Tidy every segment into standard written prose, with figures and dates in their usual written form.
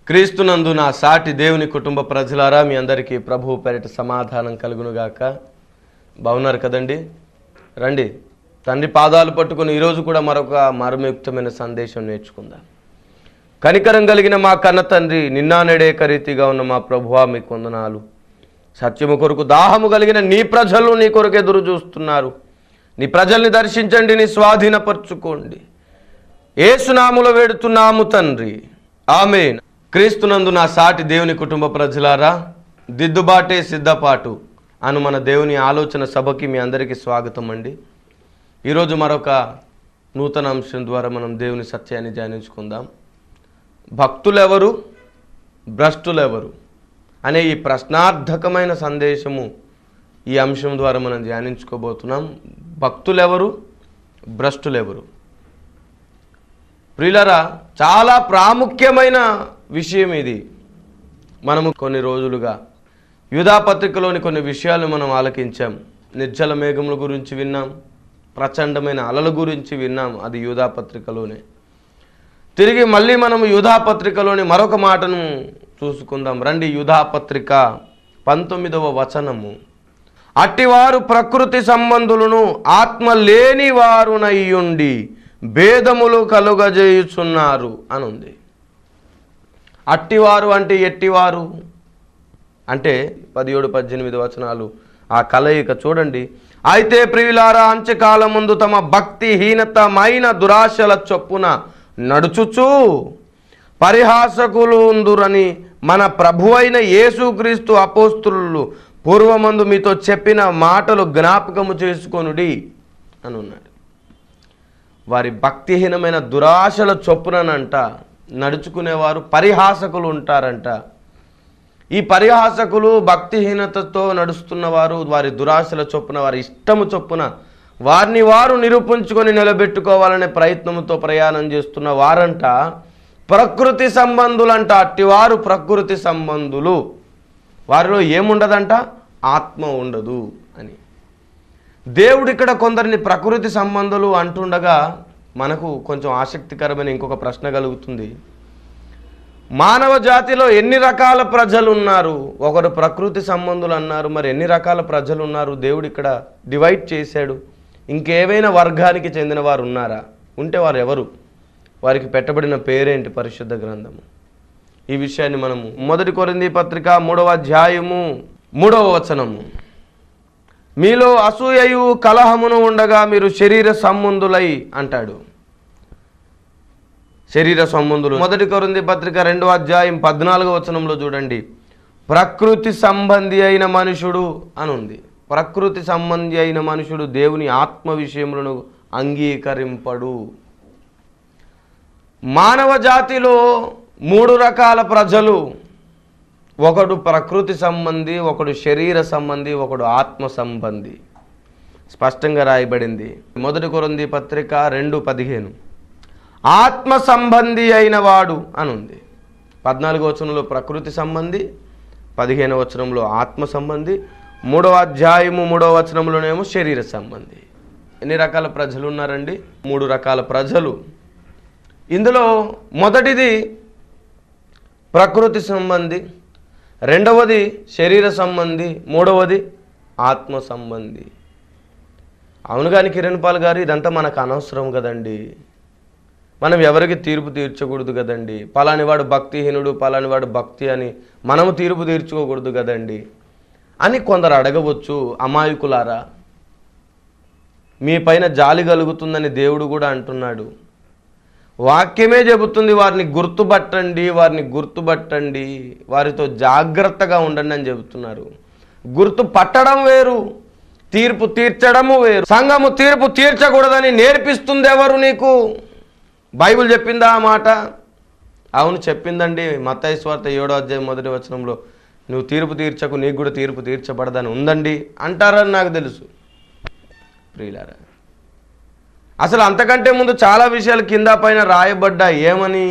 క్రీస్తునందు నా సాటి దేవుని కుటుంబ ప్రజలారా, మీ అందరికీ ప్రభువు పేరిట సమాధానం కలుగునుగాక. బాగున్నారు కదండి? రండి, తండ్రి పాదాలు పట్టుకుని ఈరోజు కూడా మరొక మర్మయుక్తమైన సందేశం నేర్చుకుందాం. కనికరం కలిగిన మా కన్న తండ్రి, నిన్నా నెడేక రీతిగా ఉన్న మా ప్రభువా, మీకు వందనాలు. సత్యము కొరకు దాహము కలిగిన నీ ప్రజలు నీ కొరకు ఎదురు చూస్తున్నారు. నీ ప్రజల్ని దర్శించండి, నీ స్వాధీనపరచుకోండి. యేసునామములో వేడుతున్నాము తండ్రి, ఆమేన్. క్రీస్తునందు నా సాటి దేవుని కుటుంబ ప్రజలారా, దిద్దుబాటే సిద్ధపాటు అను మన దేవుని ఆలోచన సభకి మీ అందరికీ స్వాగతం అండి. ఈరోజు మరొక నూతన అంశం ద్వారా మనం దేవుని సత్యాన్ని ధ్యానించుకుందాం. భక్తులెవరు, భ్రష్టులెవరు అనే ఈ ప్రశ్నార్థకమైన సందేశము ఈ అంశం ద్వారా మనం ధ్యానించుకోబోతున్నాం. భక్తులెవరు, భ్రష్టులెవరు? ప్రియులారా, చాలా ప్రాముఖ్యమైన విషయం ఇది. మనము కొన్ని రోజులుగా యూదా పత్రికలోని కొన్ని విషయాలు మనం ఆలకించాం. నిర్జల మేఘముల గురించి విన్నాం, ప్రచండమైన అలల గురించి విన్నాం, అది యూదా పత్రికలోనే. తిరిగి మళ్ళీ మనము యూదా పత్రికలోని మరొక మాటను చూసుకుందాం. రండి, యూదా పత్రిక 19వ వచనము. అట్టివారు ప్రకృతి సంబంధులను ఆత్మ లేని వారునయ్యుండి భేదములు కలుగజేయుచున్నారు అని ఉంది. అట్టివారు అంటే ఎట్టివారు అంటే 17-18 వచనాలు ఆ కలయిక చూడండి. అయితే ప్రియులారా, అంత్యకాలం ముందు తమ భక్తిహీనతమైన దురాశల చొప్పున నడుచుచు పరిహాసకులు ఉందురని మన ప్రభువైన యేసుక్రీస్తు అపోస్తులు పూర్వమందు మీతో చెప్పిన మాటలు జ్ఞాపకము చేసుకొనుడి అని ఉన్నాడు. వారి భక్తిహీనమైన దురాశల చొప్పునంట నడుచుకునేవారు పరిహాసకులు ఉంటారంట. ఈ పరిహాసకులు భక్తిహీనతతో నడుస్తున్నవారు, వారి దురాశల చొప్పున, వారి ఇష్టము చొప్పున వారిని వారు నిరూపించుకొని నిలబెట్టుకోవాలనే ప్రయత్నంతో ప్రయాణం చేస్తున్న వారంట ప్రకృతి సంబంధులంట. అట్టివారు ప్రకృతి సంబంధులు. వారిలో ఏముండదంట? ఆత్మ ఉండదు అని. దేవుడు ఇక్కడ కొందరిని ప్రకృతి సంబంధులు అంటుండగా మనకు కొంచెం ఆసక్తికరమైన ఇంకొక ప్రశ్న కలుగుతుంది. మానవ జాతిలో ఎన్ని రకాల ప్రజలు ఉన్నారు? ఒకరు ప్రకృతి సంబంధులు అన్నారు, మరి ఎన్ని రకాల ప్రజలు ఉన్నారు? దేవుడు ఇక్కడ డివైడ్ చేశాడు. ఇంకేవైనా వర్గానికి చెందిన వారు ఉన్నారా? ఉంటే వారు ఎవరు? వారికి పెట్టబడిన పేరేంటి? పరిశుద్ధ గ్రంథము. ఈ విషయాన్ని మనము 1 కొరింథీ పత్రిక 3వ అధ్యాయము 3వ వచనము. మీలో అసూయయు కలహమును ఉండగా మీరు శరీర సంబంధులై అంటాడు. శరీర సంబంధులు 1 కొరింథీ పత్రిక 2వ అధ్యాయం 14వ వచనంలో చూడండి. ప్రకృతి సంబంధి అయిన మనుషుడు అని ఉంది. ప్రకృతి సంబంధి అయిన మనుషుడు దేవుని ఆత్మ విషయములను అంగీకరింపడు. మానవ జాతిలో 3 రకాల ప్రజలు. ఒకడు ప్రకృతి సంబంధి, ఒకడు శరీర సంబంధి, ఒకడు ఆత్మ సంబంధి. స్పష్టంగా రాయబడింది 1 కొరింథీ పత్రిక 2:15. ఆత్మ సంబంధి అయిన వాడు అని ఉంది. 14వ వచనంలో ప్రకృతి సంబంధి, 15వ వచనంలో ఆత్మ సంబంధి, 3వ అధ్యాయము 3వ వచనంలోనేమో శరీర సంబంధి. ఎన్ని రకాల ప్రజలు ఉన్నారండి? 3 రకాల ప్రజలు. ఇందులో మొదటిది ప్రకృతి సంబంధి, రెండవది శరీర సంబంధి, మూడవది ఆత్మ సంబంధి. అవును కానీ కిరణ్ పాల్ గారు, ఇదంతా మనకు అనవసరం కదండి. మనం ఎవరికి తీర్పు తీర్చకూడదు కదండి. పలాని వాడు భక్తిహీనుడు, పలాని వాడు భక్తి అని మనము తీర్పు తీర్చుకోకూడదు కదండి అని కొందరు అడగవచ్చు. అమాయకులారా, మీ పైన జాలి కలుగుతుందని దేవుడు కూడా అంటున్నాడు. వాక్యమే చెబుతుంది, వారిని గుర్తుపట్టండి, వారిని గుర్తుపట్టండి, వారితో జాగ్రత్తగా ఉండండి అని చెబుతున్నారు. గుర్తు పట్టడం వేరు, తీర్పు తీర్చడము వేరు. సంఘము తీర్పు తీర్చకూడదని నేర్పిస్తుంది ఎవరు నీకు? బైబిల్ చెప్పిందా ఆ మాట? అవును, చెప్పిందండి. మత్తయి సువార్త 7వ అధ్యాయం 1వ వచనంలో నువ్వు తీర్పు తీర్చకు, నీకు కూడా తీర్పు తీర్చబడదని ఉందండి అంటారని నాకు తెలుసు. ప్రియులారా, అసలు అంతకంటే ముందు చాలా విషయాలు కింద పైన రాయబడ్డా. ఏమని?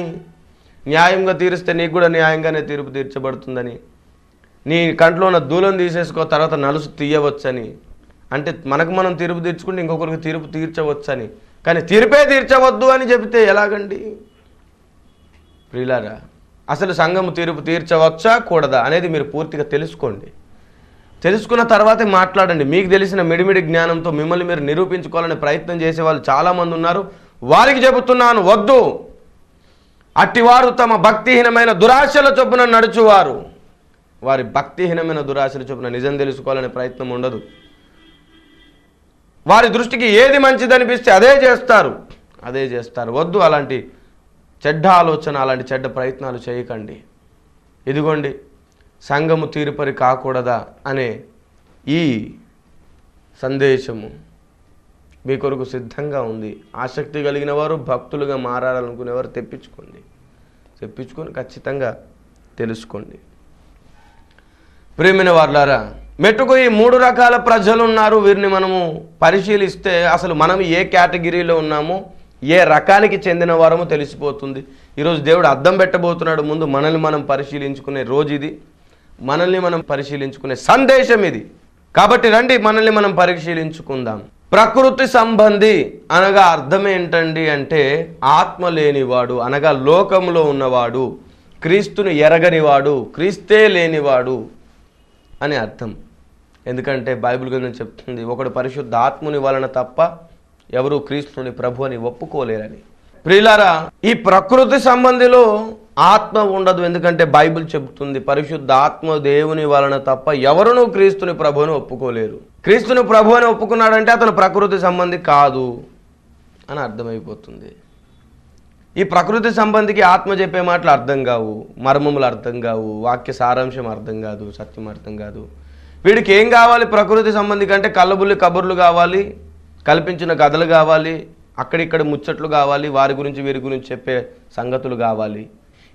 న్యాయంగా తీరిస్తే నీకు కూడా న్యాయంగానే తీర్పు తీర్చబడుతుందని, నీ కంట్లో ఉన్న దూలం తీసేసుకో, తర్వాత నలుసు తీయవచ్చని. అంటే మనకు మనం తీర్పు తీర్చుకుంటే ఇంకొకరికి తీర్పు తీర్చవచ్చని. కానీ తీర్పే తీర్చవద్దు అని చెబితే ఎలాగండి? ప్రియులారా, అసలు సంఘము తీర్పు తీర్చవచ్చా కూడదా అనేది మీరు పూర్తిగా తెలుసుకోండి. తెలుసుకున్న తర్వాతే మాట్లాడండి. మీకు తెలిసిన మిడిమిడి జ్ఞానంతో మిమ్మల్ని మీరు నిరూపించుకోవాలని ప్రయత్నం చేసే వాళ్ళు చాలామంది ఉన్నారు. వారికి చెబుతున్నాను, వద్దు. అట్టివారు తమ భక్తిహీనమైన దురాశల చొప్పున నడుచువారు. వారి భక్తిహీనమైన దురాశల చొప్పున నిజం తెలుసుకోవాలనే ప్రయత్నం ఉండదు. వారి దృష్టికి ఏది మంచిదనిపిస్తే అదే చేస్తారు. వద్దు, అలాంటి చెడ్డ ఆలోచన, అలాంటి చెడ్డ ప్రయత్నాలు చేయకండి. ఇదిగోండి, సంఘము తీర్పరి కాకూడదా అనే ఈ సందేశము మీ కొరకు సిద్ధంగా ఉంది. ఆసక్తి కలిగిన వారు, భక్తులుగా మారాలనుకునేవారు తెప్పించుకొని ఖచ్చితంగా తెలుసుకోండి. ప్రియమైన వారులారా, మెట్టుకు ఈ 3 రకాల ప్రజలు ఉన్నారు. వీరిని మనము పరిశీలిస్తే అసలు మనం ఏ కేటగిరీలో ఉన్నామో, ఏ రకానికి చెందిన వారమో తెలిసిపోతుంది. ఈరోజు దేవుడు అద్దం పెట్టబోతున్నాడు. ముందు మనల్ని మనం పరిశీలించుకునే రోజు ఇది, మనల్ని మనం పరిశీలించుకునే సందేశం ఇది. కాబట్టి రండి, మనల్ని మనం పరిశీలించుకుందాం. ప్రకృతి సంబంధి అనగా అర్థం ఏంటండి అంటే, ఆత్మ లేనివాడు అనగా లోకంలో ఉన్నవాడు, క్రీస్తును ఎరగనివాడు, క్రీస్తే లేనివాడు అని అర్థం. ఎందుకంటే బైబిల్ గ్రంథం చెప్తుంది, ఒకడు పరిశుద్ధ ఆత్మని వలన తప్ప ఎవరు క్రీస్తుని ప్రభు అని ఒప్పుకోలేరని. ప్రియులారా, ఈ ప్రకృతి సంబంధిలో ఆత్మ ఉండదు. ఎందుకంటే బైబిల్ చెబుతుంది, పరిశుద్ధ ఆత్మ దేవుని వలన తప్ప ఎవరునూ క్రీస్తుని ప్రభు అని ఒప్పుకోలేరు. క్రీస్తుని ప్రభు అని ఒప్పుకున్నాడంటే అతను ప్రకృతి సంబంధి కాదు అని అర్థమైపోతుంది. ఈ ప్రకృతి సంబంధికి ఆత్మ చెప్పే మాటలు అర్థం కావు, మర్మములు అర్థం కావు, వాక్య సారాంశం అర్థం కాదు, సత్యం అర్థం కాదు. వీడికి ఏం కావాలి? ప్రకృతి సంబంధి కంటే కళ్ళబుల్లి కబుర్లు కావాలి, కల్పించిన కథలు కావాలి, అక్కడిక్కడ ముచ్చట్లు కావాలి, వారి గురించి వీరి గురించి చెప్పే సంగతులు కావాలి.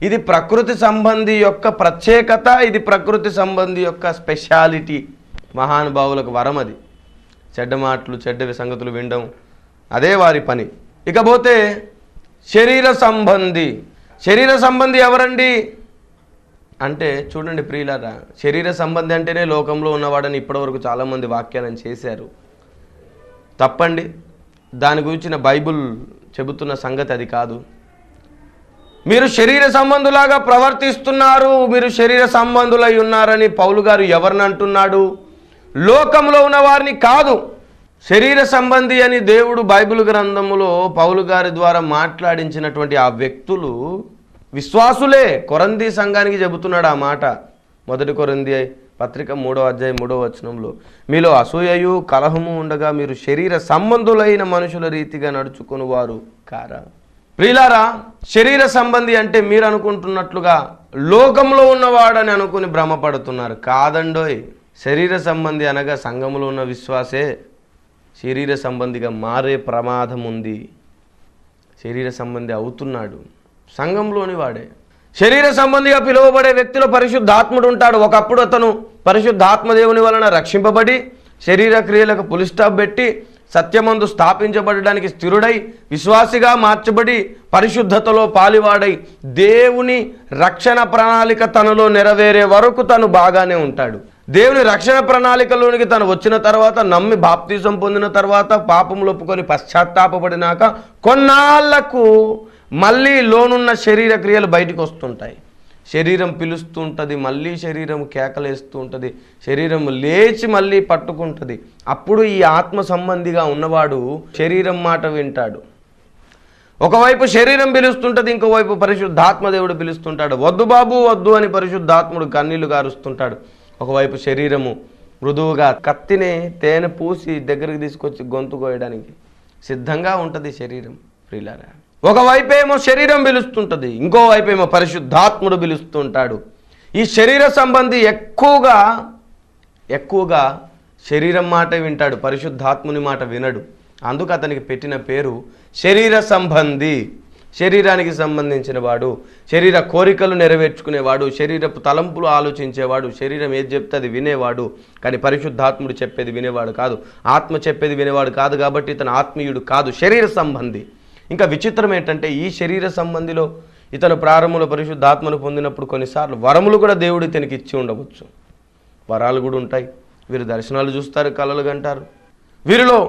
ఇది ప్రకృతి సంబంధి యొక్క ప్రత్యేకత, ఇది ప్రకృతి సంబంధి యొక్క స్పెషాలిటీ. మహానుభావులకు వరం అది. చెడ్డ మాటలు, చెడ్డ సంగతులు వినడం అదే వారి పని. ఇకపోతే శరీర సంబంధి ఎవరండి అంటే, చూడండి ప్రియులారా, శరీర సంబంధి అంటేనే లోకంలో ఉన్నవాడని ఇప్పటివరకు చాలామంది వ్యాఖ్యానం చేశారు. తప్పండి. దాని గురించిన బైబిల్ చెబుతున్న సంగతి అది కాదు. మీరు శరీర సంబంధులాగా ప్రవర్తిస్తున్నారు, మీరు శరీర సంబంధులై ఉన్నారని పౌలు గారు ఎవరిని అంటున్నాడు? లోకంలో ఉన్న వారిని కాదు. శరీర సంబంధి అని దేవుడు బైబిల్ గ్రంథములో పౌలు గారి ద్వారా మాట్లాడించినటువంటి ఆ వ్యక్తులు విశ్వాసులే. కొరంథీ సంఘానికి చెబుతున్నాడు ఆ మాట. 1 కొరింథీ పత్రిక 3వ అధ్యాయం 3వ వచనంలో, మీలో అసూయయు కలహము ఉండగా మీరు శరీర సంబంధులైన మనుషుల రీతిగా నడుచుకుని వారు కారా? ప్రియులారా, శరీర సంబంధి అంటే మీరు అనుకుంటున్నట్లుగా లోకంలో ఉన్నవాడని అనుకుని భ్రమపడుతున్నారు. కాదండోయ్. శరీర సంబంధి అనగా సంఘములో ఉన్న విశ్వాసే శరీర సంబంధిగా మారే ప్రమాదం ఉంది. శరీర సంబంధి అవుతున్నాడు సంఘంలోని వాడే. శరీర సంబంధిగా పిలువబడే వ్యక్తిలో పరిశుద్ధాత్ముడు ఉంటాడు. ఒకప్పుడు అతను పరిశుద్ధాత్మదేవుని వలన రక్షింపబడి శరీర క్రియలకు పులి స్టాప్ పెట్టి సత్యమందు స్థాపించబడడానికి స్థిరుడై విశ్వాసిగా మార్చబడి పరిశుద్ధతలో పాలివాడై దేవుని రక్షణ ప్రణాళిక తనలో నెరవేరే వరకు తను బాగానే ఉంటాడు. దేవుని రక్షణ ప్రణాళికలోనికి తను వచ్చిన తర్వాత, నమ్మి బాప్తిజం పొందిన తర్వాత, పాపములు ఒప్పుకొని పశ్చాత్తాపపడినాక కొన్నాళ్లకు మళ్ళీ లోనున్న శరీర క్రియలు బయటకు వస్తుంటాయి. శరీరం పిలుస్తూ ఉంటుంది, మళ్ళీ శరీరం కేకలేస్తూ ఉంటుంది, శరీరం లేచి మళ్ళీ పట్టుకుంటుంది. అప్పుడు ఈ ఆత్మ సంబంధిగా ఉన్నవాడు శరీరం మాట వింటాడు. ఒకవైపు శరీరం పిలుస్తుంటుంది, ఇంకోవైపు పరిశుద్ధాత్మదేవుడు పిలుస్తుంటాడు. వద్దు బాబు వద్దు అని పరిశుద్ధాత్ముడు కన్నీళ్లు గారుస్తుంటాడు. ఒకవైపు శరీరము మృదువుగా కత్తిని తేనె పూసి దగ్గరికి తీసుకొచ్చి గొంతు కోయడానికి సిద్ధంగా ఉంటుంది శరీరం. ప్రియులారా, ఒకవైపేమో శరీరం పిలుస్తుంటుంది, ఇంకోవైపేమో పరిశుద్ధాత్ముడు పిలుస్తుంటాడు. ఈ శరీర సంబంధి ఎక్కువగా శరీరం మాట వింటాడు, పరిశుద్ధాత్ముని మాట వినడు. అందుకు అతనికి పెట్టిన పేరు శరీర సంబంధి. శరీరానికి సంబంధించిన వాడు, శరీర కోరికలు నెరవేర్చుకునేవాడు, శరీరపు తలంపులు ఆలోచించేవాడు, శరీరం ఏది చెప్తే అది వినేవాడు. కానీ పరిశుద్ధాత్ముడు చెప్పేది వినేవాడు కాదు, ఆత్మ చెప్పేది వినేవాడు కాదు. కాబట్టి ఇతను ఆత్మీయుడు కాదు, శరీర సంబంధి. ఇంకా విచిత్రం ఏంటంటే, ఈ శరీర సంబంధిలో ఇతను ప్రారంభంలో పరిశుద్ధాత్మను పొందినప్పుడు కొన్నిసార్లు వరములు కూడా దేవుడు ఇతనికి ఇచ్చి ఉండవచ్చు. వరాలు కూడా ఉంటాయి. వీరు దర్శనాలు చూస్తారు, కలలు కంటారు. వీరిలో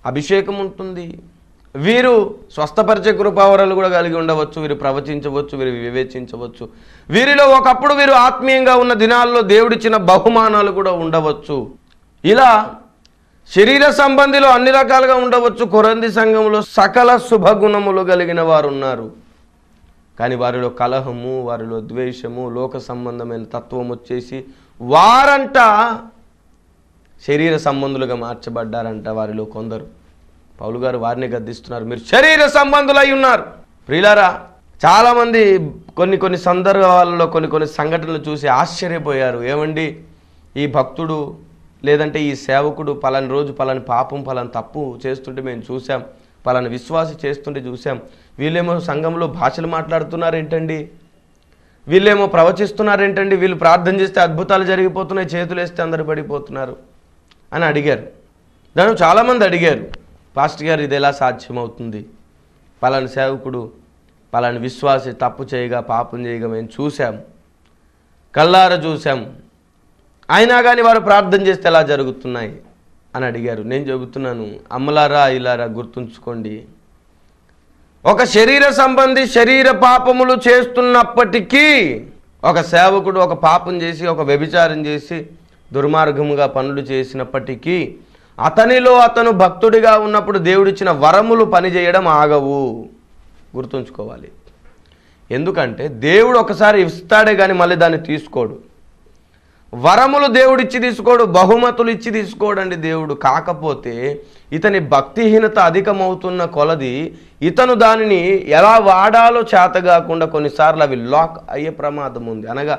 అభిషేకం ఉంటుంది, వీరు స్వస్థపరిచే కృపావరాలు కూడా కలిగి ఉండవచ్చు, వీరు ప్రవచించవచ్చు, వీరు వివేచించవచ్చు, వీరిలో ఒకప్పుడు వీరు ఆత్మీయంగా ఉన్న దినాల్లో దేవుడిచ్చిన బహుమానాలు కూడా ఉండవచ్చు. ఇలా శరీర సంబంధిలో అన్ని రకాలుగా ఉండవచ్చు. కొరంథీ సంఘంలో సకల శుభగుణములు కలిగిన వారు ఉన్నారు. కానీ వారిలో కలహము, వారిలో ద్వేషము, లోక సంబంధమైన తత్వం వచ్చేసి వారంట శరీర సంబంధులుగా మార్చబడ్డారంట వారిలో కొందరు. పౌలు గారు వారిని గద్దిస్తున్నారు, మీరు శరీర సంబంధులై ఉన్నారు. ప్రియులారా, చాలామంది కొన్ని సందర్భాలలో కొన్ని సంఘటనలు చూసి ఆశ్చర్యపోయారు. ఏమండి, ఈ భక్తుడు లేదంటే ఈ సేవకుడు పలాని రోజు పలాని పాపం పలాని తప్పు చేస్తుంటే మేము చూసాం, పలాని విశ్వాసి చేస్తుంటే చూసాం, వీళ్ళేమో సంఘంలో భాషలు మాట్లాడుతున్నారేంటండి, వీళ్ళేమో ప్రవచిస్తున్నారేంటండి, వీళ్ళు ప్రార్థన చేస్తే అద్భుతాలు జరిగిపోతున్నాయి, చేతులు వేస్తే అందరు పడిపోతున్నారు అని అడిగారు. దాని చాలామంది అడిగారు, పాస్టర్ గారు ఇది ఎలా సాధ్యమవుతుంది, పలాని సేవకుడు పలాని విశ్వాసి తప్పు చేయగా పాపం చేయగా మేము చూసాం, కళ్ళారా చూసాం, అయినా కానీ వారు ప్రార్థన చేస్తే ఎలా జరుగుతున్నాయి అని అడిగారు. నేను చెబుతున్నాను, అమ్మలారా ఇలారా గుర్తుంచుకోండి, ఒక శరీర సంబంధి శరీర పాపములు చేస్తున్నప్పటికీ ఒక సేవకుడు ఒక పాపం చేసి ఒక వ్యభిచారం చేసి దుర్మార్గముగా పనులు చేసినప్పటికీ అతనిలో అతను భక్తుడిగా ఉన్నప్పుడు దేవుడిచ్చిన వరములు పనిచేయడం ఆగవు. గుర్తుంచుకోవాలి. ఎందుకంటే దేవుడు ఒకసారి ఇస్తాడే కానీ మళ్ళీ దాన్ని తీసుకోడు. వరములు దేవుడిచ్చి తీసుకోడు, బహుమతులు ఇచ్చి తీసుకోడండి దేవుడు. కాకపోతే ఇతని భక్తిహీనత అధికమవుతున్న కొలది ఇతను దానిని ఎలా వాడాలో చేతగాకుండా కొన్నిసార్లు అవి లాక్ అయ్యే ప్రమాదం ఉంది. అనగా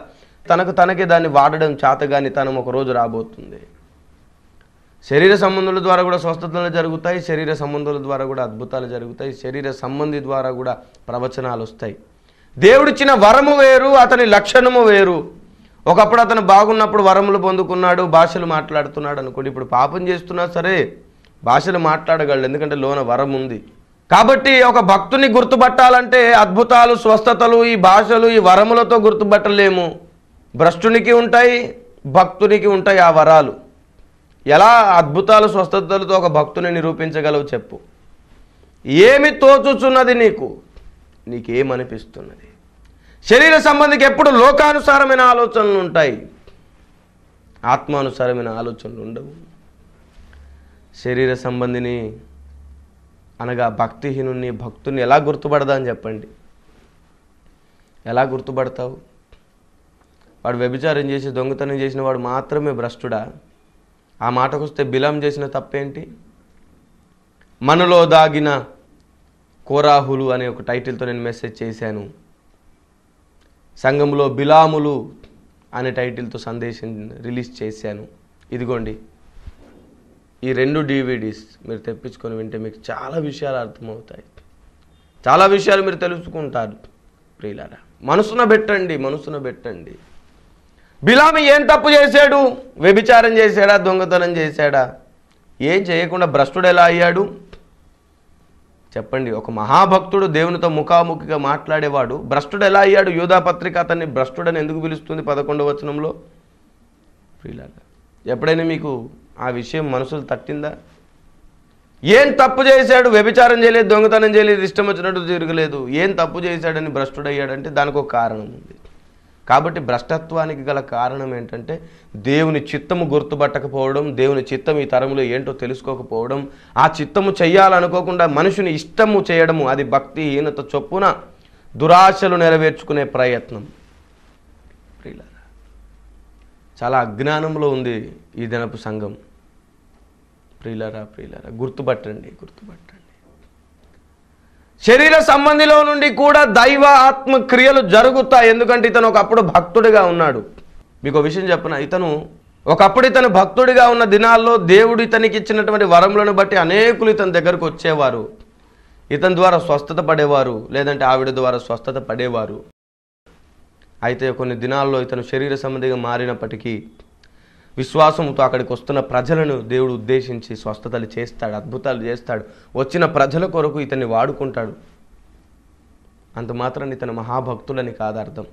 తనకే దాన్ని వాడడం చేతగాని తనం ఒక రోజు రాబోతుంది. శరీర సంబంధుల ద్వారా కూడా స్వస్థతలు జరుగుతాయి, శరీర సంబంధుల ద్వారా కూడా అద్భుతాలు జరుగుతాయి, శరీర సంబంధి ద్వారా కూడా ప్రవచనాలు వస్తాయి. దేవుడిచ్చిన వరము వేరు, అతని లక్షణము వేరు. ఒకప్పుడు అతను బాగున్నప్పుడు వరములు పొందుకున్నాడు, భాషలు మాట్లాడుతున్నాడు అనుకోండి, ఇప్పుడు పాపం చేస్తున్నా సరే భాషలు మాట్లాడగలడు, ఎందుకంటే లోన వరం ఉంది. కాబట్టి ఒక భక్తుని గుర్తుపట్టాలంటే అద్భుతాలు, స్వస్థతలు, ఈ భాషలు, ఈ వరములతో గుర్తుపట్టలేము. భ్రష్టునికి ఉంటాయి, భక్తునికి ఉంటాయి ఆ వరాలు. ఎలా అద్భుతాలు స్వస్థతలతో ఒక భక్తుని నిరూపించగలవు చెప్పు? ఏమి తోచుచున్నది నీకేమనిపిస్తున్నది? శరీర సంబంధికి ఎప్పుడు లోకానుసారమైన ఆలోచనలు ఉంటాయి, ఆత్మానుసారమైన ఆలోచనలు ఉండవు. శరీర సంబంధిని అనగా భక్తిహీనుని భక్తుని ఎలా గుర్తుపడదా అని చెప్పండి? ఎలా గుర్తుపడతావు? వాడు వ్యభిచారం చేసి దొంగతనం చేసిన వాడు మాత్రమే భ్రష్టుడా? ఆ మాటకు వస్తే బిలాం చేసిన తప్పేంటి? మనలో దాగిన కోరాహులు అనే ఒక టైటిల్తో నేను మెసేజ్ చేశాను. సంఘంలో బిలాములు అనే టైటిల్తో సందేశం రిలీజ్ చేశాను. ఇదిగోండి, ఈ 2 DVDs మీరు తెప్పించుకొని వింటే మీకు చాలా విషయాలు అర్థమవుతాయి, చాలా విషయాలు మీరు తెలుసుకుంటారు. ప్రియులారా, మనసున పెట్టండి. బిలాము ఏం తప్పు చేశాడు? వ్యభిచారం చేశాడా? దొంగతనం చేశాడా? ఏం చేయకుండా భ్రష్టుడు ఎలా అయ్యాడు చెప్పండి? ఒక మహాభక్తుడు, దేవునితో ముఖాముఖిగా మాట్లాడేవాడు భ్రష్టుడు ఎలా అయ్యాడు? యూదా పత్రిక అతన్ని భ్రష్టుడని ఎందుకు పిలుస్తుంది 11వ వచనంలో? ప్రియులారా, ఎప్పుడైనా మీకు ఆ విషయం మనసులు తట్టిందా? ఏం తప్పు చేశాడు? వ్యభిచారం చేయలేదు, దొంగతనం చేయలేదు, ఇష్టం వచ్చినట్టు తిరగలేదు. ఏం తప్పు చేశాడని భ్రష్టుడయ్యాడంటే దానికి ఒక కారణం ఉంది. కాబట్టి భ్రష్టత్వానికి గల కారణం ఏంటంటే దేవుని చిత్తము గుర్తుపట్టకపోవడం, దేవుని చిత్తం ఈ తరంలో ఏంటో తెలుసుకోకపోవడం, ఆ చిత్తము చెయ్యాలనుకోకుండా మనుషుని ఇష్టము చేయడము, అది భక్తిహీనత చొప్పున దురాశలు నెరవేర్చుకునే ప్రయత్నం. ప్రియులారా, చాలా అజ్ఞానంలో ఉంది ఈ దినపు సంఘం. ప్రియులారా, గుర్తుపట్టండి. శరీర సంబంధిలో నుండి కూడా దైవ ఆత్మ క్రియలు జరుగుతాయి. ఎందుకంటే ఇతను ఒకప్పుడు భక్తుడిగా ఉన్నాడు. మీకు విషయం చెప్పనా, ఒకప్పుడు ఇతను భక్తుడిగా ఉన్న దినాల్లో దేవుడు ఇతనికి ఇచ్చినటువంటి వరములను బట్టి అనేకులు ఇతని దగ్గరకు వచ్చేవారు, ఇతని ద్వారా స్వస్థత పడేవారు, లేదంటే ఆవిడ ద్వారా స్వస్థత పడేవారు. అయితే కొన్ని దినాల్లో ఇతను శరీర సంబంధిగా మారినప్పటికీ విశ్వాసంతో అక్కడికి వస్తున్న ప్రజలను దేవుడు ఉద్దేశించి స్వస్థతలు చేస్తాడు, అద్భుతాలు చేస్తాడు, వచ్చిన ప్రజల కొరకు ఇతన్ని వాడుకుంటాడు. అంత మాత్రాన్ని ఇతను మహాభక్తులని కాదు అర్థం.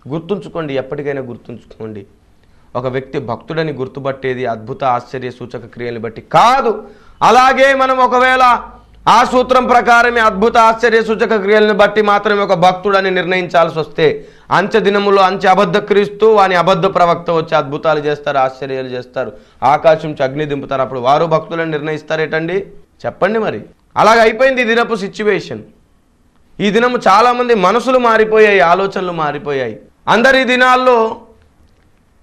గుర్తుంచుకోండి, ఎప్పటికైనా గుర్తుంచుకోండి, ఒక వ్యక్తి భక్తుడని గుర్తుపట్టేది అద్భుత ఆశ్చర్య సూచక క్రియలు బట్టి కాదు. అలాగే మనం ఒకవేళ ఆ సూత్రం ప్రకారమే అద్భుత ఆశ్చర్య సూచక క్రియలను బట్టి మాత్రమే ఒక భక్తుడని నిర్ణయించాల్సి వస్తే అంచె దినములో అంచె అబద్ధ క్రీస్తు వాని అబద్ధ ప్రవక్త వచ్చి అద్భుతాలు చేస్తారు, ఆశ్చర్యాలు చేస్తారు, ఆకాశం నుంచి అగ్ని దింపుతారు. అప్పుడు వారు భక్తులను నిర్ణయిస్తారేటండి? చెప్పండి. మరి అలాగ అయిపోయింది ఈ దినపు సిచ్యువేషన్. ఈ దినము చాలామంది మనసులు మారిపోయాయి, ఆలోచనలు మారిపోయాయి. అందరు ఈ దినాల్లో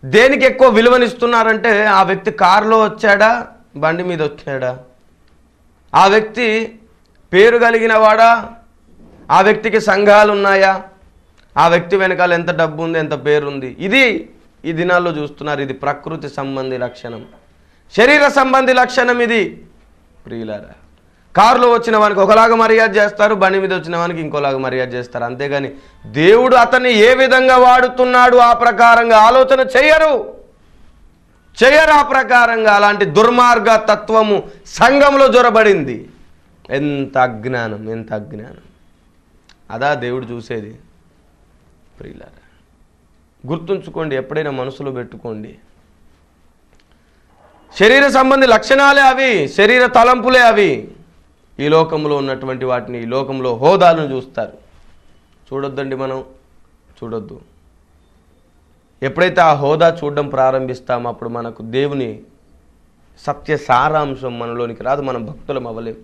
దేనికి ఎక్కువ విలువనిస్తున్నారంటే ఆ వ్యక్తి కారులో వచ్చాడా, బండి మీద వచ్చాడా, ఆ వ్యక్తి పేరు కలిగిన వాడా, ఆ వ్యక్తికి సంఘాలు ఉన్నాయా, ఆ వ్యక్తి వెనకాల ఎంత డబ్బు ఉంది, ఎంత పేరు ఉంది. ఇది ఈ దినాల్లో చూస్తున్నారు. ఇది ప్రకృతి సంబంధి లక్షణం, శరీర సంబంధి లక్షణం ఇది. ప్రియులారా, కారులో వచ్చిన వానికి ఒకలాగా మర్యాద చేస్తారు, బండి మీద వచ్చిన వానికి ఇంకోలాగా మర్యాద చేస్తారు. అంతేగాని దేవుడు అతన్ని ఏ విధంగా వాడుతున్నాడు ఆ ప్రకారంగా ఆలోచన చేయరు. ఆ ప్రకారంగా. అలాంటి దుర్మార్గ తత్వము సంఘంలో జొరబడింది. ఎంత అజ్ఞానం, ఎంత అజ్ఞానం. అదా దేవుడు చూసేది. ప్రియులారా, గుర్తుంచుకోండి, ఎప్పుడైనా మనసులో పెట్టుకోండి. శరీర సంబంధి లక్షణాలే అవి, శరీర తలంపులే అవి. ఈ లోకంలో ఉన్నటువంటి వాటిని, ఈ లోకంలో హోదాలను చూస్తారు. చూడొద్దండి, మనం చూడొద్దు. ఎప్పుడైతే ఆ హోదా చూడడం ప్రారంభిస్తామో అప్పుడు మనకు దేవుని సత్య సారాంశం మనలోనికి రాదు, మనం భక్తులం అవ్వలేం.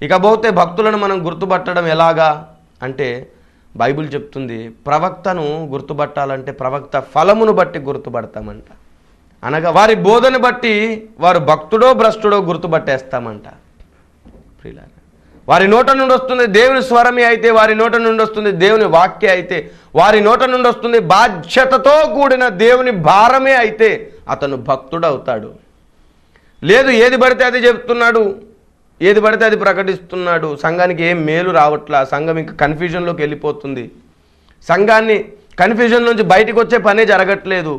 ఇకపోతే భక్తులను మనం గుర్తుపట్టడం ఎలాగా అంటే బైబిల్ చెప్తుంది, ప్రవక్తను గుర్తుపట్టాలంటే ప్రవక్త ఫలమును బట్టి గుర్తుపడతామంట. అనగా వారి బోధన బట్టి వారు భక్తుడో భ్రష్టుడో గుర్తుపట్టేస్తామంట. ప్రియులారా, వారి నోట నుండి వస్తుంది దేవుని స్వరమే అయితే, వారి నోట నుండి వస్తుంది దేవుని వాక్య అయితే, వారి నోట నుండి వస్తుంది బాధ్యతతో కూడిన దేవుని భారమే అయితే అతను భక్తుడు అవుతాడు. లేదు ఏది పడితే అది చెప్తున్నాడు, ఏది పడితే అది ప్రకటిస్తున్నాడు, సంఘానికి ఏం మేలు రావట్లా, సంఘం ఇంకా కన్ఫ్యూజన్లోకి వెళ్ళిపోతుంది, సంఘాన్ని కన్ఫ్యూజన్ నుంచి బయటకు వచ్చే పనే జరగట్లేదు.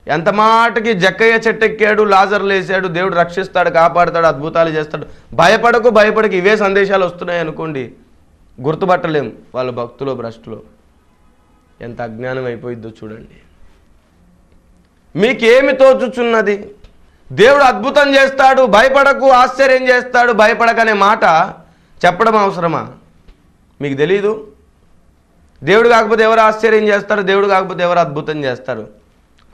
ఎంత మాటకి జక్కయ్య చెట్టెక్కాడు, లాజర్ లేసాడు, దేవుడు రక్షిస్తాడు, కాపాడుతాడు, అద్భుతాలు చేస్తాడు, భయపడకు ఇవే సందేశాలు వస్తున్నాయి అనుకోండి, గుర్తుపట్టలేం వాళ్ళ భక్తులో భ్రష్టులో. ఎంత అజ్ఞానం అయిపోయిద్దో చూడండి. మీకేమి తోచుచున్నది? దేవుడు అద్భుతం చేస్తాడు, భయపడకు, ఆశ్చర్యం చేస్తాడు, భయపడకనే మాట చెప్పడం అవసరమా? మీకు తెలీదు? దేవుడు కాకపోతే ఎవరు ఆశ్చర్యం చేస్తారు, దేవుడు కాకపోతే ఎవరు అద్భుతం చేస్తారు?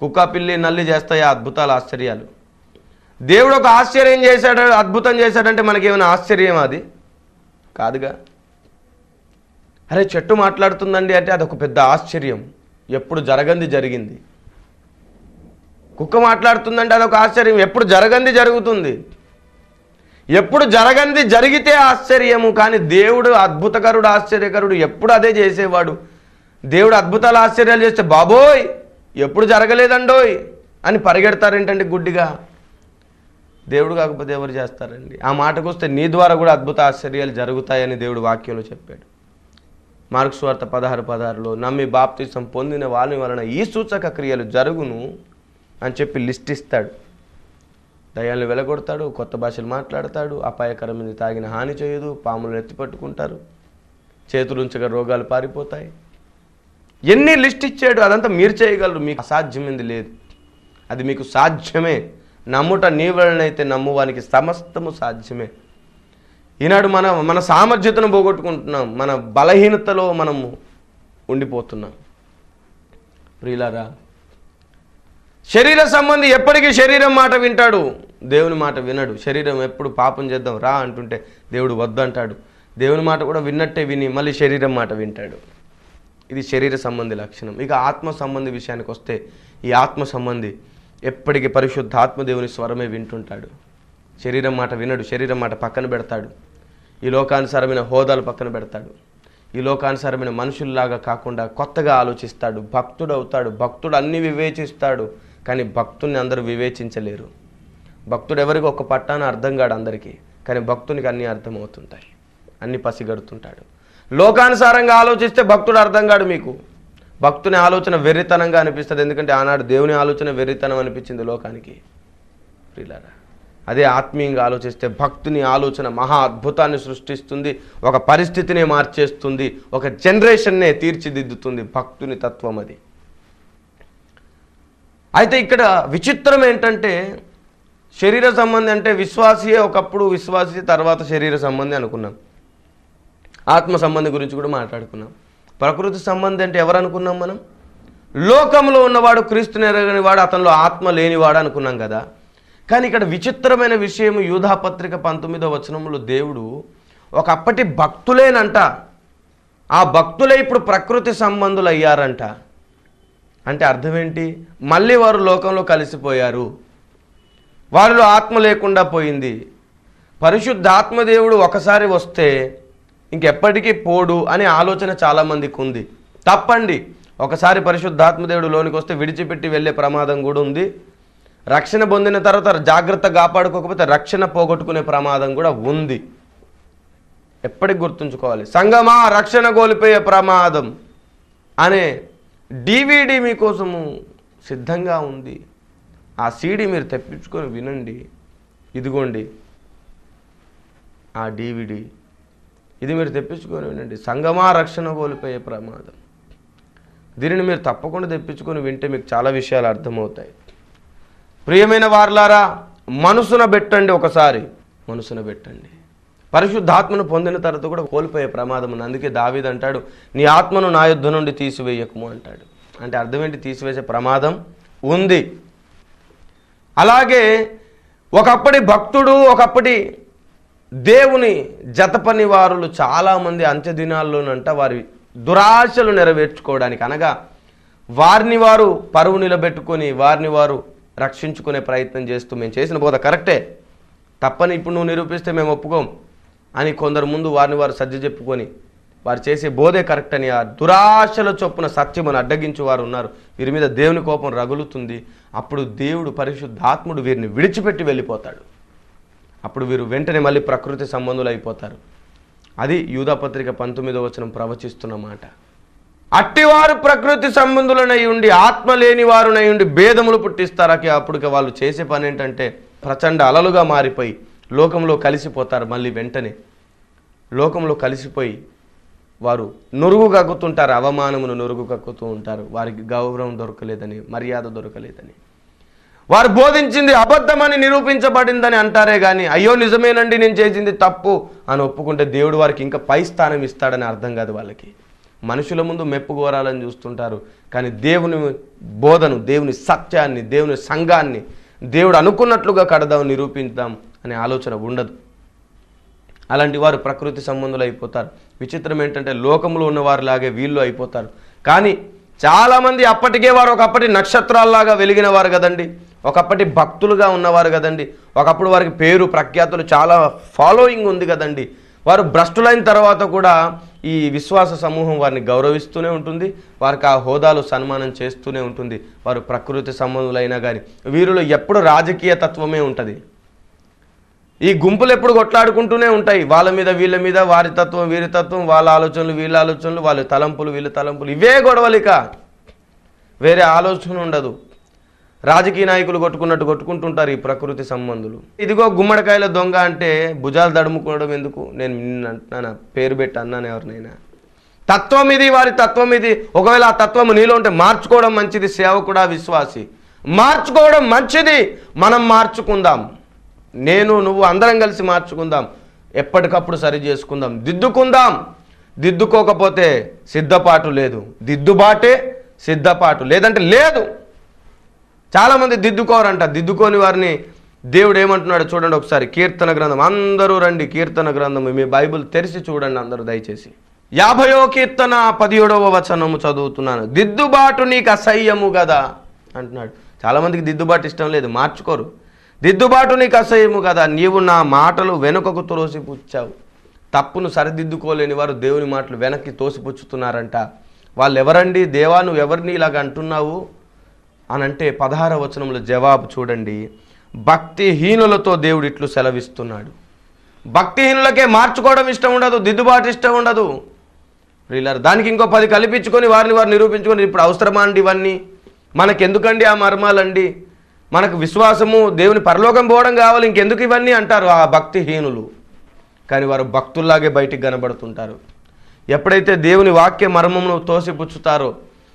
కుక్క, పిల్లి, నల్లి చేస్తాయి అద్భుతాలు, ఆశ్చర్యాలు. దేవుడు ఒక ఆశ్చర్యం చేశాడు, అద్భుతం చేశాడంటే మనకేమైనా ఆశ్చర్యం? అది కాదుగా. అరే చెట్టు మాట్లాడుతుందండి అంటే అదొక పెద్ద ఆశ్చర్యం, ఎప్పుడు జరగంది జరిగింది. కుక్క మాట్లాడుతుందంటే అదొక ఆశ్చర్యం, ఎప్పుడు జరగంది జరుగుతుంది. ఎప్పుడు జరగంది జరిగితే ఆశ్చర్యము. కానీ దేవుడు అద్భుతకరుడు, ఆశ్చర్యకరుడు, ఎప్పుడు అదే చేసేవాడు. దేవుడు అద్భుతాలు ఆశ్చర్యాలు చేస్తే బాబోయ్ ఎప్పుడు జరగలేదండోయ్ అని పరిగెడతారేంటండి గుడ్డిగా. దేవుడు కాకపోతే ఎవరు చేస్తారండి? ఆ మాటకు వస్తే నీ ద్వారా కూడా అద్భుత ఆశ్చర్యాలు జరుగుతాయని దేవుడు వాక్యంలో చెప్పాడు. మార్కు సువార్త 16:16లో నమ్మి బాప్తిసం పొందిన వాళ్ళ వలన ఈ సూచక క్రియలు జరుగును అని చెప్పి లిస్ట్ ఇస్తాడు. దయ్యాలను వెలగొడతాడు, కొత్త భాషలు మాట్లాడతాడు, అపాయకరమైనది తాగిన హాని చేయదు, పాములను ఎత్తిపట్టుకుంటారు, చేతులుంచగా రోగాలు పారిపోతాయి. ఎన్ని లిస్ట్ ఇచ్చాడు. అదంతా మీరు చేయగలరు, మీకు అసాధ్యమైంది లేదు. అది మీకు సాధ్యమే. నమ్ముట నీ వలనైతే నమ్మువానికి సమస్తము సాధ్యమే. ఈనాడు మన సామర్థ్యతను పోగొట్టుకుంటున్నాం, మన బలహీనతలో మనము ఉండిపోతున్నాం. ప్రియులారా, శరీర సంబంధి ఎప్పటికీ శరీరం మాట వింటాడు, దేవుని మాట వినడు. శరీరం ఎప్పుడు పాపం చేద్దాం రా అంటుంటే దేవుడు వద్దంటాడు. దేవుని మాట కూడా విన్నట్టే విని మళ్ళీ శరీరం మాట వింటాడు. ఇది శరీర సంబంధి లక్షణం. ఇక ఆత్మ సంబంధి విషయానికి వస్తే ఈ ఆత్మ సంబంధి ఎప్పటికీ పరిశుద్ధ ఆత్మదేవుని స్వరమే వింటుంటాడు. శరీరం మాట వినడు, శరీరం మాట పక్కన పెడతాడు, ఈ లోకానుసారమైన హోదాలు పక్కన పెడతాడు, ఈ లోకానుసారమైన మనుషుల్లాగా కాకుండా కొత్తగా ఆలోచిస్తాడు, భక్తుడు అవుతాడు. భక్తుడు అన్నీ వివేచిస్తాడు, కానీ భక్తుని అందరూ వివేచించలేరు. భక్తుడు ఎవరికి ఒక పట్టాన అర్థం కాడు అందరికీ, కానీ భక్తునికి అన్నీ అర్థమవుతుంటాయి, అన్నీ పసిగడుతుంటాడు. లోకానుసారంగా ఆలోచిస్తే భక్తుడు అర్థం కాడు మీకు. భక్తుని ఆలోచన వెర్రితనంగా అనిపిస్తుంది, ఎందుకంటే ఆనాడు దేవుని ఆలోచన వెర్రితనం అనిపించింది లోకానికి. ప్రియులారా, అదే ఆత్మీయంగా ఆలోచిస్తే భక్తుని ఆలోచన మహా అద్భుతాన్ని సృష్టిస్తుంది, ఒక పరిస్థితిని మార్చేస్తుంది, ఒక జనరేషన్నే తీర్చిదిద్దుతుంది. భక్తుని తత్వం అది. అయితే ఇక్కడ విచిత్రం ఏంటంటే శరీర సంబంధి అంటే విశ్వాసియే, ఒకప్పుడు విశ్వాసి తర్వాత శరీర సంబంధి అనుకున్నాం. ఆత్మ సంబంధి గురించి కూడా మాట్లాడుకున్నాం. ప్రకృతి సంబంధి అంటే ఎవరు అనుకున్నాం మనం? లోకంలో ఉన్నవాడు, క్రీస్తుని ఎరగని వాడు, అతనిలో ఆత్మ లేనివాడు అనుకున్నాం కదా. కానీ ఇక్కడ విచిత్రమైన విషయం, యూదాపత్రిక 19వ వచనంలో దేవుడు ఒకప్పటి భక్తులేనంట, ఆ భక్తులే ఇప్పుడు ప్రకృతి సంబంధులు అయ్యారంట. అంటే అర్థం ఏంటి? మళ్ళీ వారు లోకంలో కలిసిపోయారు, వారిలో ఆత్మ లేకుండా పోయింది. పరిశుద్ధాత్మదేవుడు ఒకసారి వస్తే ఇంకెప్పటికీ పోడు అనే ఆలోచన చాలామందికి ఉంది. తప్పండి. ఒకసారి పరిశుద్ధాత్మదేవుడు లోనికి వస్తే విడిచిపెట్టి వెళ్ళే ప్రమాదం కూడా ఉంది. రక్షణ పొందిన తర్వాత జాగ్రత్తగా కాపాడుకోకపోతే రక్షణ పోగొట్టుకునే ప్రమాదం కూడా ఉంది. ఎప్పటికి గుర్తుంచుకోవాలి. సంగమా, రక్షణ కోల్పోయే ప్రమాదం అనే DVD మీకోసము సిద్ధంగా ఉంది. ఆ CD మీరు తెప్పించుకొని వినండి. ఇదిగోండి ఆ DVD, ఇది మీరు తెప్పించుకొని వినండి. సంగమా, రక్షణ కోల్పోయే ప్రమాదం. దీనిని మీరు తప్పకుండా తెప్పించుకొని వింటే మీకు చాలా విషయాలు అర్థమవుతాయి. ప్రియమైన వారలారా, మనసున పెట్టండి, ఒకసారి మనసున పెట్టండి. పరిశుద్ధాత్మను పొందిన తర్వాత కూడా కోల్పోయే ప్రమాదం ఉంది. అందుకే దావీదు అంటాడు, నీ ఆత్మను నా యుద్ధ నుండి తీసివేయకము అంటాడు. అంటే అర్థం ఏంటి? తీసివేసే ప్రమాదం ఉంది. అలాగే ఒకప్పటి భక్తుడు, ఒకప్పటి దేవుని జతపని వారులు చాలామంది అంత్య దినాల్లోనంట వారి దురాశలు నెరవేర్చుకోవడానికి, అనగా వారిని వారు పరువు నిలబెట్టుకొని వారిని వారు రక్షించుకునే ప్రయత్నం చేస్తూ, మేము చేసిన బోధ కరెక్టే, తప్పని ఇప్పుడు నువ్వు నిరూపిస్తే మేము ఒప్పుకోం అని కొందరు ముందు వారిని వారు సర్ది చెప్పుకొని వారు చేసే బోధే కరెక్ట్ అని ఆ దురాశల చొప్పున సత్యమును అడ్డగించు వారు ఉన్నారు. వీరి మీద దేవుని కోపం రగులుతుంది. అప్పుడు దేవుడు, పరిశుద్ధాత్ముడు వీరిని విడిచిపెట్టి వెళ్ళిపోతాడు. అప్పుడు వీరు వెంటనే మళ్ళీ ప్రకృతి సంబంధులు అయిపోతారు. అది యూదాపత్రిక 19వ వచనం ప్రవచిస్తున్న మాట. అట్టివారు ప్రకృతి సంబంధులనై ఉండి ఆత్మ లేని వారునై ఉండి భేదములు పుట్టిస్తారకి. అప్పటికి వాళ్ళు చేసే పని ఏంటంటే ప్రచండ అలలుగా మారిపోయి లోకంలో కలిసిపోతారు. మళ్ళీ వెంటనే లోకంలో కలిసిపోయి వారు నురుగు కక్కుతుంటారు, అవమానమును నురుగు కక్కుతూ ఉంటారు. వారికి గౌరవం దొరకలేదని, మర్యాద దొరకలేదని, వారు బోధించింది అబద్ధమని నిరూపించబడిందని అంటారే కానీ, అయ్యో నిజమేనండి నేను చేసింది తప్పు అని ఒప్పుకుంటే దేవుడు వారికి ఇంకా పై స్థానం ఇస్తాడని అర్థం కాదు. వాళ్ళకి మనుషుల ముందు మెప్పు కోరాలని చూస్తుంటారు, కానీ దేవుని బోధను, దేవుని సత్యాన్ని, దేవుని సంఘాన్ని దేవుడు అనుకున్నట్లుగా కడదాం, నిరూపిద్దాం అనే ఆలోచన ఉండదు. అలాంటి వారు ప్రకృతి సంబంధులు అయిపోతారు. విచిత్రం ఏంటంటే లోకంలో ఉన్నవారిలాగే వీళ్ళు అయిపోతారు. కానీ చాలామంది అప్పటికే వారు ఒకప్పటి నక్షత్రాల్లాగా వెలిగిన వారు కదండి, ఒకప్పటి భక్తులుగా ఉన్నవారు కదండి, ఒకప్పుడు వారికి పేరు ప్రఖ్యాతులు చాలా ఫాలోయింగ్ ఉంది కదండి. వారు భ్రష్టులైన తర్వాత కూడా ఈ విశ్వాస సమూహం వారిని గౌరవిస్తూనే ఉంటుంది, వారికి ఆ హోదాలు సన్మానం చేస్తూనే ఉంటుంది. వారు ప్రకృతి సంబంధులైనా కానీ వీరిలో ఎప్పుడు రాజకీయ తత్వమే ఉంటుంది. ఈ గుంపులు ఎప్పుడు కొట్లాడుకుంటూనే ఉంటాయి, వాళ్ళ మీద వీళ్ళ మీద, వారి తత్వం వీరి తత్వం, వాళ్ళ ఆలోచనలు వీళ్ళ ఆలోచనలు, వాళ్ళ తలంపులు వీళ్ళ తలంపులు, ఇవే గొడవలిక, వేరే ఆలోచన ఉండదు. రాజకీయ నాయకులు కొట్టుకున్నట్టు కొట్టుకుంటుంటారు ఈ ప్రకృతి సంబంధులు. ఇదిగో గుమ్మడికాయల దొంగ అంటే భుజాలు దడుముకోవడం ఎందుకు? నేను అంటున్నాను, పేరు పెట్టి అన్నాను ఎవరినైనా. తత్వం ఇది, వారి తత్వం ఇది. ఒకవేళ ఆ తత్వం నీలో ఉంటే మార్చుకోవడం మంచిది. సేవకుడా, విశ్వాసి, మార్చుకోవడం మంచిది. మనం మార్చుకుందాం, నేను నువ్వు అందరం కలిసి మార్చుకుందాం, ఎప్పటికప్పుడు సరి చేసుకుందాం, దిద్దుకుందాం. దిద్దుకోకపోతే సిద్ధపాటు లేదు, దిద్దుబాటే సిద్ధపాటు, లేదంటే లేదు. చాలామంది దిద్దుకోరంట. దిద్దుకోని వారిని దేవుడు ఏమంటున్నాడు చూడండి ఒకసారి. కీర్తన గ్రంథం, అందరూ రండి కీర్తన గ్రంథం, మీ బైబిల్ తెరిచి చూడండి అందరూ దయచేసి. 50వ కీర్తన 17వ వచనము చదువుతున్నాను. దిద్దుబాటు నీకు అసహ్యము కదా అంటున్నాడు. చాలామందికి దిద్దుబాటు ఇష్టం లేదు, మార్చుకోరు. దిద్దుబాటు నీకు అసహ్యము కదా, నీవు నా మాటలు వెనుకకు తోసిపుచ్చావు. తప్పును సరిదిద్దుకోలేని వారు దేవుని మాటలు వెనక్కి తోసిపుచ్చుతున్నారంట. వాళ్ళు ఎవరండి? దేవా నువ్వు ఎవరిని ఇలాగ అంటున్నావు అని అంటే 16వ వచనంలో జవాబు చూడండి. భక్తిహీనులతో దేవుడు ఇట్లు సెలవిస్తున్నాడు. భక్తిహీనులకే మార్చుకోవడం ఇష్టం ఉండదు, దిద్దుబాటు ఇష్టం ఉండదు. వీళ్ళారు దానికి ఇంకో 10 కల్పించుకొని వారిని వారు నిరూపించుకొని, ఇప్పుడు అవసరమా అండి ఇవన్నీ? మనకెందుకండి ఆ మర్మాలండి? మనకు విశ్వాసము, దేవుని పరలోకం పోవడం కావాలి, ఇంకెందుకు ఇవన్నీ అంటారు ఆ భక్తిహీనులు. కానీ వారు భక్తుల్లాగే బయటికి కనబడుతుంటారు. ఎప్పుడైతే దేవుని వాక్య మర్మమును తోసిపుచ్చుతారో,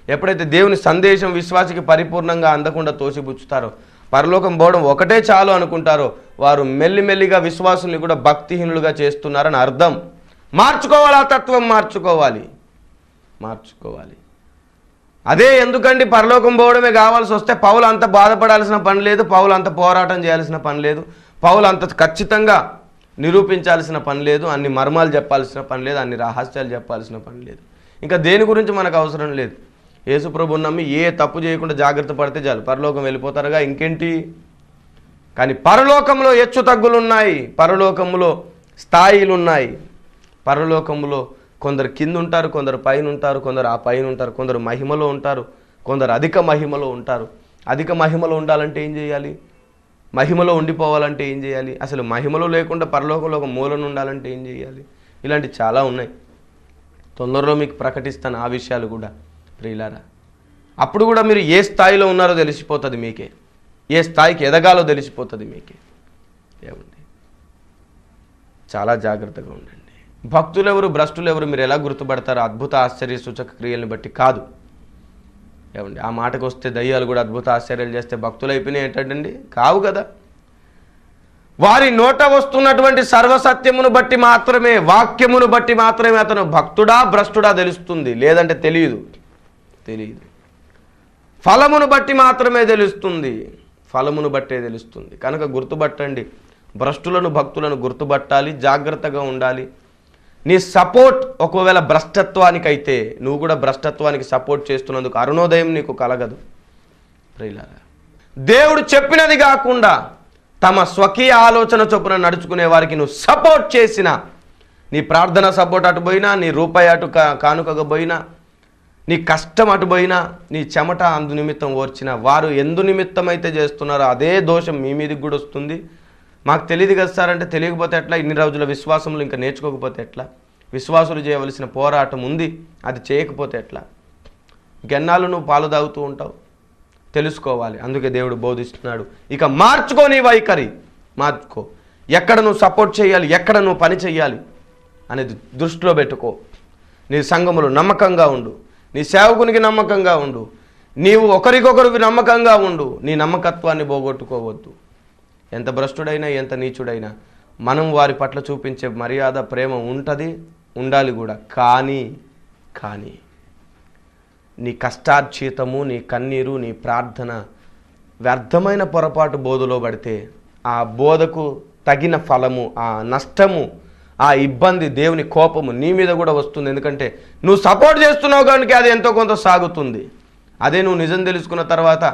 ఎప్పుడైతే దేవుని సందేశం విశ్వాసికి పరిపూర్ణంగా అందకుండా తోసిపుచ్చుతారో, పరలోకం పోవడం ఒకటే చాలు అనుకుంటారో వారు మెల్లిమెల్లిగా విశ్వాసుల్ని కూడా భక్తిహీనులుగా చేస్తున్నారని అర్థం. మార్చుకోవాలి, ఆ తత్వం మార్చుకోవాలి. అదే ఎందుకండి పరలోకం పోవడమే కావాల్సి వస్తే పౌలు అంత బాధపడాల్సిన పని లేదు, పౌలు అంత పోరాటం చేయాల్సిన పని లేదు, పౌలు అంత ఖచ్చితంగా నిరూపించాల్సిన పని లేదు, అన్ని మర్మాలు చెప్పాల్సిన పని లేదు, అన్ని రహస్యాలు చెప్పాల్సిన పని లేదు. ఇంకా దేని గురించి మనకు అవసరం లేదు. యేసు ప్రభువుని నమ్మి ఏ తప్పు చేయకుండా జాగ్రత్త పడితే చాలు, పరలోకం వెళ్ళిపోతారుగా, ఇంకేంటి. కానీ పరలోకంలో హెచ్చు తగ్గులు ఉన్నాయి, పరలోకంలో స్థాయిలు ఉన్నాయి. పరలోకంలో కొందరు కింద ఉంటారు, కొందరు పైన ఉంటారు, కొందరు ఆ పైన ఉంటారు, కొందరు మహిమలో ఉంటారు, కొందరు అధిక మహిమలో ఉంటారు. అధిక మహిమలో ఉండాలంటే ఏం చేయాలి? మహిమలో ఉండిపోవాలంటే ఏం చేయాలి? అసలు మహిమలో లేకుండా పరలోకంలో ఒక మూలను ఉండాలంటే ఏం చేయాలి? ఇలాంటి చాలా ఉన్నాయి. తొందరలో మీకు ప్రకటిస్తాను ఆ విషయాలు కూడా ప్రియులారా. అప్పుడు కూడా మీరు ఏ స్థాయిలో ఉన్నారో తెలిసిపోతుంది మీకే, ఏ స్థాయికి ఎదగాలో తెలిసిపోతుంది మీకే. ఏమండి, చాలా జాగ్రత్తగా ఉండండి. భక్తులు ఎవరు, భ్రష్టులు ఎవరు మీరు ఎలా గుర్తుపడతారు? అద్భుత ఆశ్చర్య సూచక క్రియలను బట్టి కాదు. ఏమండి, ఆ మాటకు వస్తే దయ్యాలు కూడా అద్భుత ఆశ్చర్యాలు చేస్తే భక్తులు అయిపోయినాయి ఏంటండి? కావు కదా. వారి నోట వస్తున్నటువంటి సర్వసత్యమును బట్టి మాత్రమే, వాక్యమును బట్టి మాత్రమే అతను భక్తుడా భ్రష్టుడా తెలుస్తుంది, లేదంటే తెలియదు. ఫలమును బట్టి మాత్రమే తెలుస్తుంది, ఫలమును బట్టే తెలుస్తుంది. కనుక గుర్తుపట్టండి, భ్రష్టులను భక్తులను గుర్తుపట్టాలి, జాగ్రత్తగా ఉండాలి. నీ సపోర్ట్ ఒకవేళ భ్రష్టత్వానికైతే నువ్వు కూడా భ్రష్టత్వానికి సపోర్ట్ చేస్తున్నందుకు అరుణోదయం నీకు కలగదు. ప్రియులారా, దేవుడు చెప్పినది కాకుండా తమ స్వకీయ ఆలోచన చొప్పున నడుచుకునే వారికి నువ్వు సపోర్ట్ చేసిన, నీ ప్రార్థన సపోర్ట్ అటు పోయినా, నీ రూపాయి అటు కానుకగా పోయినా, నీ కష్టం అటు పోయినా, నీ చెమట అందు నిమిత్తం ఓర్చిన వారు ఎందు నిమిత్తం అయితే చేస్తున్నారో అదే దోషం మీ మీదకి కూడా వస్తుంది. మాకు తెలియదు కదా సార్ అంటే తెలియకపోతే ఎట్లా? ఇన్ని రోజుల విశ్వాసంలో ఇంకా నేర్చుకోకపోతే ఎట్లా? విశ్వాసులు చేయవలసిన పోరాటం ఉంది, అది చేయకపోతే ఎట్లా? ఇంకెన్నాళ్ళు నువ్వు పాలు తాగుతూ ఉంటావు? తెలుసుకోవాలి. అందుకే దేవుడు బోధిస్తున్నాడు, ఇక మార్చుకో నీ వైఖరి, మార్చుకో. ఎక్కడ నువ్వు సపోర్ట్ చేయాలి, ఎక్కడ నువ్వు పని చేయాలి అనేది దృష్టిలో పెట్టుకో. నీ సంఘములో నమ్మకంగా ఉండు, నీ సేవకునికి నమ్మకంగా ఉండు, నీవు ఒకరికొకరికి నమ్మకంగా ఉండు. నీ నమ్మకత్వాన్ని పోగొట్టుకోవద్దు. ఎంత భ్రష్టుడైనా ఎంత నీచుడైనా మనం వారి పట్ల చూపించే మర్యాద ప్రేమ ఉంటుంది, ఉండాలి కూడా. కానీ నీ కష్టార్జితము, నీ కన్నీరు, నీ ప్రార్థన వ్యర్థమైన పొరపాటు బోధలో పడితే ఆ బోధకు తగిన ఫలము, ఆ నష్టము, ఆ ఇబ్బంది, దేవుని కోపము నీ మీద కూడా వస్తుంది. ఎందుకంటే నువ్వు సపోర్ట్ చేస్తున్నావు కనుక అది ఎంతో కొంత సాగుతుంది. అదే నువ్వు నిజం తెలుసుకున్న తర్వాత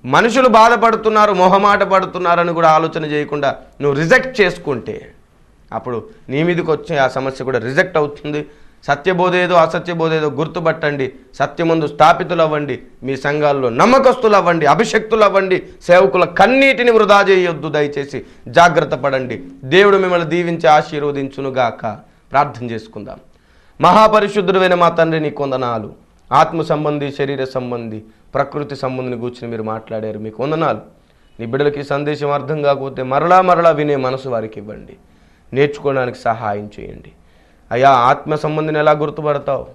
మనుషులు బాధపడుతున్నారు, మొహమాట పడుతున్నారని కూడా ఆలోచన చేయకుండా నువ్వు రిజెక్ట్ చేసుకుంటే అప్పుడు నీ మీదకి వచ్చే ఆ సమస్య కూడా రిజెక్ట్ అవుతుంది. సత్యబోధేదో అసత్యబోధేదో గుర్తుపట్టండి, సత్యమందు స్థాపితులు అవ్వండి, మీ సంఘాల్లో నమ్మకస్తులు అవ్వండి, అభిషక్తులు అవ్వండి, సేవకుల కన్నీటిని వృధా చేయొద్దు. దయచేసి జాగ్రత్త పడండి. దేవుడు మిమ్మల్ని దీవించి ఆశీర్వదించునుగాక. ప్రార్థన చేసుకుందాం. మహాపరిశుద్ధుడైన మా తండ్రి, నీ కొందనాలు. ఆత్మ సంబంధి, శరీర సంబంధి, ప్రకృతి సంబంధిని కూర్చుని మీరు మాట్లాడారు, మీకు వందనాలు. నీ బిడ్డలకి సందేశం అర్థం కాకపోతే మరలా వినే మనసు వారికి ఇవ్వండి, నేర్చుకోవడానికి సహాయం చేయండి. అయ్యా, ఆత్మ సంబంధిని ఎలా గుర్తుపడతావు,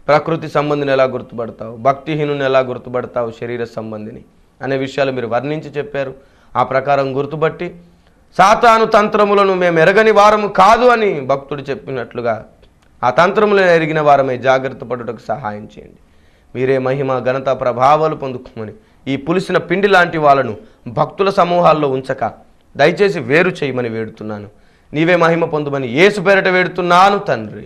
ప్రకృతి సంబంధిని ఎలా గుర్తుపడతావు, భక్తిహీనుని ఎలా గుర్తుపడతావు, శరీర సంబంధిని అనే విషయాలు మీరు వర్ణించి చెప్పారు. ఆ ప్రకారం గుర్తుపట్టి సాతాను తంత్రములను మేము ఎరగని వారము కాదు అని భక్తుడు చెప్పినట్లుగా ఆ తంత్రములను ఎరిగిన వారమే జాగ్రత్త పడుటకు సహాయం చేయండి. మీరే మహిమ, ఘనత, ప్రభావాలు పొందుకోమని ఈ పులిసిన పిండి లాంటి వాళ్ళను భక్తుల సమూహాల్లో ఉంచక దయచేసి వేరు చేయమని వేడుతున్నాను. నీవే మహిమ పొందుమని యేసు పేరట వేడుతున్నాను తండ్రి.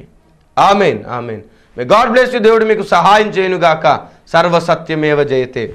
Amen, amen. May God bless you. దేవుడు మీకు సహాయం చేయనుగాక. సర్వసత్యమేవ జయతే.